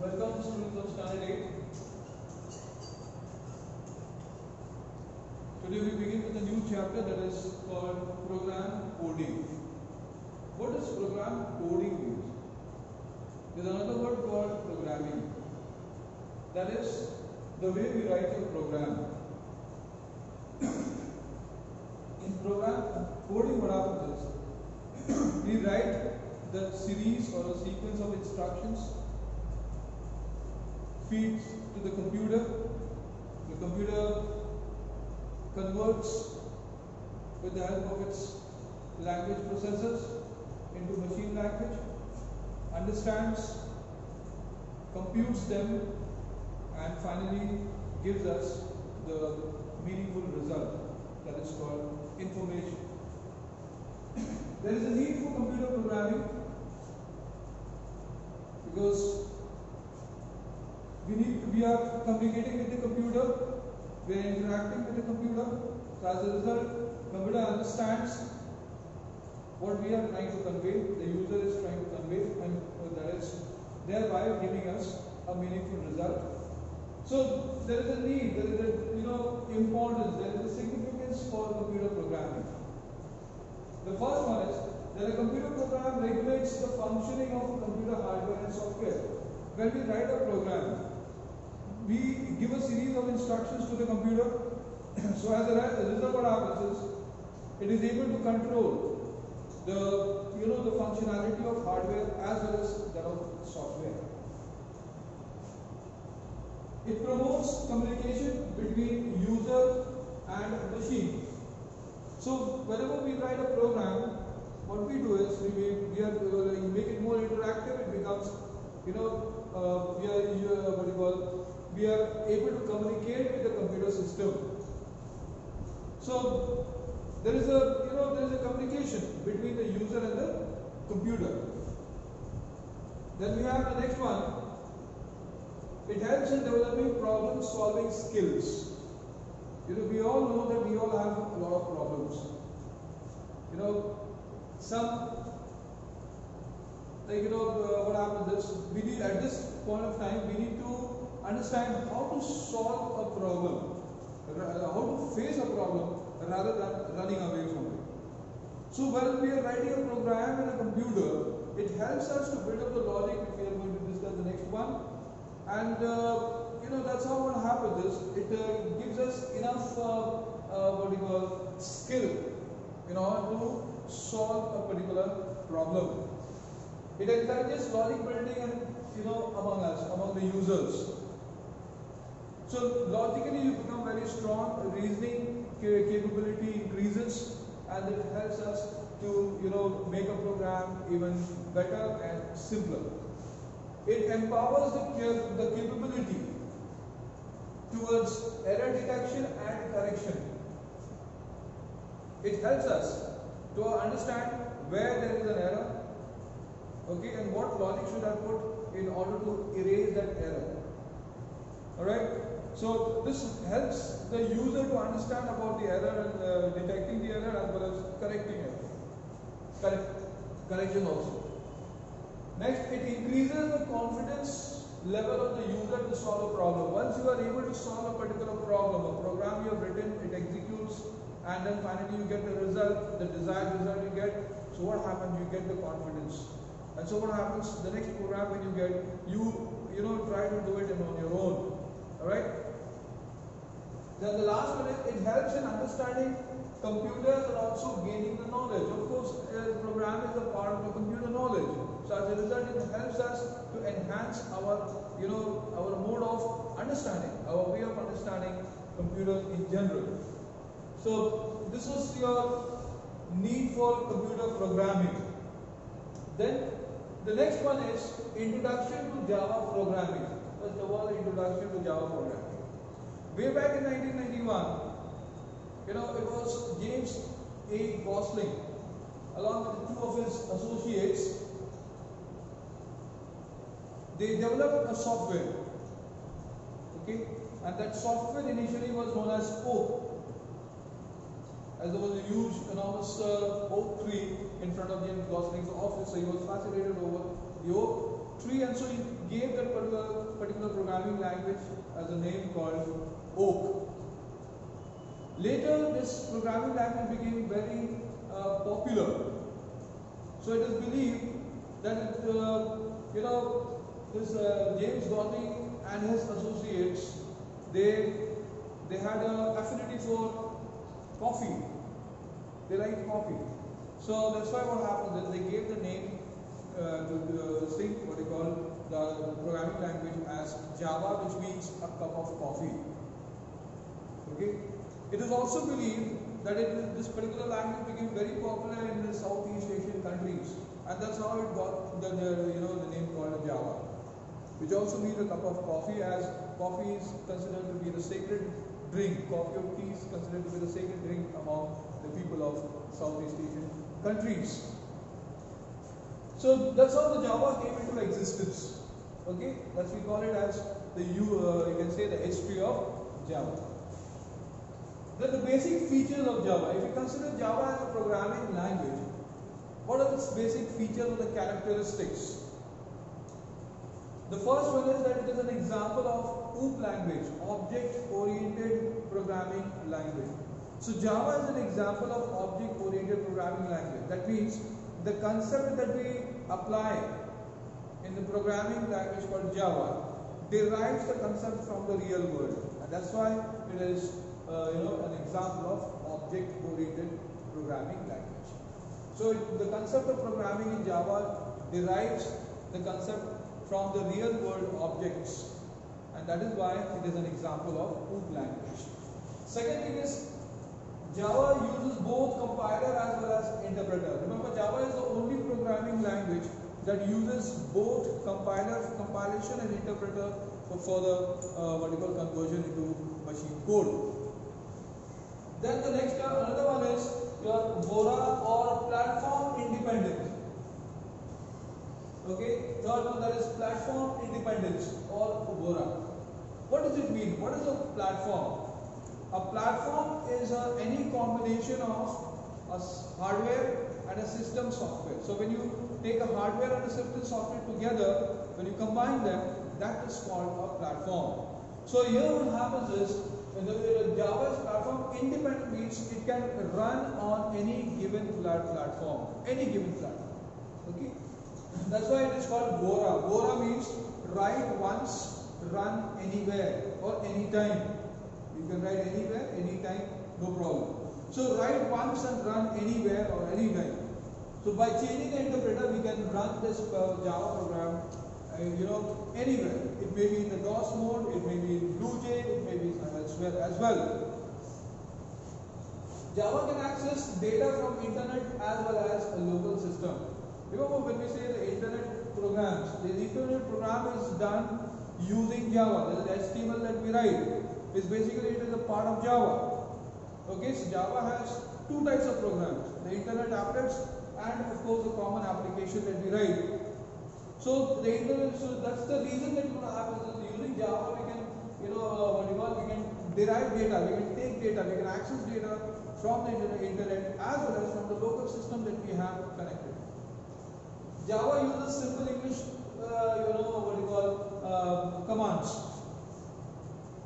Welcome students of Standard 8. Today we begin with a new chapter that is called Program Coding. What does program coding mean? There is another word called programming. That is the way we write a program. In program coding, what happens is we write the series or a sequence of instructions, feeds to the computer converts with the help of its language processors into machine language, understands, computes them, and finally gives us the meaningful result that is called information. There is a need for computer programming because we are communicating with the computer, we are interacting with the computer. So as a result, computer understands what we are trying to convey, the user is trying to convey, and that is thereby giving us a meaningful result. So there is a need, there is a importance, there is a significance for computer programming. The first one is that a computer program regulates the functioning of a computer hardware and software. When we write a program, we give a series of instructions to the computer. So as a result, what happens is it is able to control the functionality of hardware as well as that of software. It promotes communication between user and machine. So whenever we write a program, what we do is we make it more interactive. It becomes we are able to communicate with the computer system. So there is a communication between the user and the computer. Then we have the next one. It helps in developing problem-solving skills. We all know that we all have a lot of problems. What happens is we need at this point of time we need to understand how to solve a problem, how to face a problem rather than running away from it. So when we are writing a program in a computer, it helps us to build up the logic, which we are going to discuss the next one, and that's how what happens is it gives us enough skill in order to solve a particular problem. It encourages logic building and among the users. So logically you become very strong, reasoning capability increases, and it helps us to make a program even better and simpler. It empowers the capability towards error detection and correction. It helps us to understand where there is an error, and what logic should I put in order to erase that error. Alright, so this helps the user to understand about the error and detecting the error as well as correcting error. Correction also. Next, it increases the confidence level of the user to solve a problem. Once you are able to solve a particular problem, a program you have written, it executes, and then finally you get the result, the desired result you get. So what happens? You get the confidence. And so what happens? The next program when you get, you try to do it on your own. Alright? Then the last one is it helps in understanding computers and also gaining the knowledge. Of course, a program is a part of the computer knowledge. So as a result, it helps us to enhance our mode of understanding, our way of understanding computers in general. So this was your need for computer programming. Then the next one is Introduction to Java Programming. First of all, Introduction to Java Programming. Way back in 1991, it was James A. Gosling, along with two of his associates, they developed a software. And that software initially was known as Oak. As there was a huge, enormous oak tree in front of James Gosling's office, so he was fascinated over the oak tree, and so he gave that particular programming language as a name called Oak. Later, this programming language became very popular. So it is believed that this James Gauzy and his associates, they had an affinity for coffee. They liked coffee. So that's why what happened is they gave the name to this thing, what they call the programming language, as Java, which means a cup of coffee. Okay. It is also believed that this particular language became very popular in the Southeast Asian countries, and that's how it got the name called Java, which also means a cup of coffee, as coffee is considered to be the sacred drink. Coffee or tea is considered to be the sacred drink among the people of Southeast Asian countries. So that's how the Java came into existence. Okay, that's we call it as the you can say the history of Java. Then the basic features of Java. If you consider Java as a programming language, what are its basic features or the characteristics? The first one is that it is an example of OOP language, object-oriented programming language. So Java is an example of object-oriented programming language. That means the concept that we apply in the programming language called Java derives the concept from the real world, and that's why it is an example of object-oriented programming language. So the concept of programming in Java derives the concept from the real world objects, and that is why it is an example of OOP language. Second thing is Java uses both compiler as well as interpreter. Remember, Java is the only programming language that uses both compilation and interpreter for further conversion into machine code. Then the next another one is your Bora or platform independence. Okay, third one, that is platform independence or Bora. What does it mean? What is a platform? A platform is any combination of a hardware and a system software. So when you take a hardware and a system software together, when you combine them, that is called a platform. So here what happens is, when the Java's platform independent means it can run on any given platform, any given platform. Okay, that's why it is called Bora. Bora means write once, run anywhere or anytime. You can write anywhere, anytime, no problem. So write once and run anywhere or anytime. So by changing the interpreter, we can run this Java program anywhere. It may be in the DOS mode, it may be in BlueJ, it may be elsewhere as well. Java can access data from internet as well as a local system. Remember when we say the internet programs, the internet program is done using Java. There is HTML that we write. It's basically, it is a part of Java. Okay, so Java has two types of programs, the internet applets and of course the common application that we write. So the internet, so that's the reason that what happens is using Java we can we can derive data, we can take data, we can access data from the internet as well as from the local system that we have connected. Java uses simple English commands,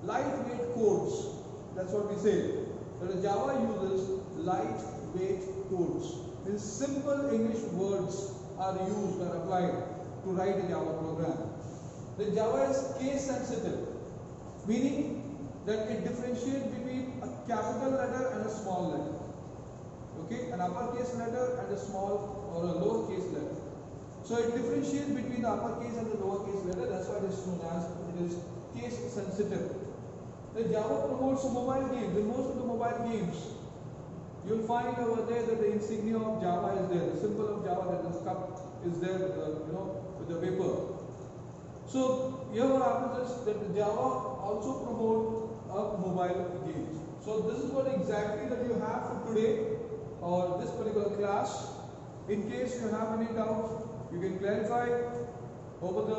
lightweight codes. That's what we say. That Java uses lightweight codes. These simple English words are used or applied to write a Java program. The Java is case sensitive, meaning that it differentiates between a capital letter and a small letter. Okay, an uppercase letter and a small or a lowercase letter. So it differentiates between the uppercase and the lowercase letter. That's why it is known as it is case sensitive. The Java promotes mobile games. In most of the mobile games, you'll find over there that the insignia of Java is there. The symbol of Java, that is cup, is there with the paper. So here what happens is that the Java also promote mobile games. So this is what exactly that you have for today or this particular class. In case you have any doubts, you can clarify over the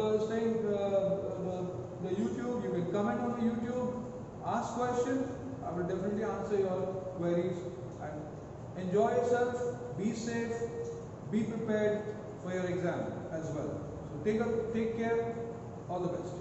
YouTube. You can comment on the YouTube, ask questions. I will definitely answer your queries. And enjoy yourself, be safe, be prepared for your exam as well. So take care. All the best.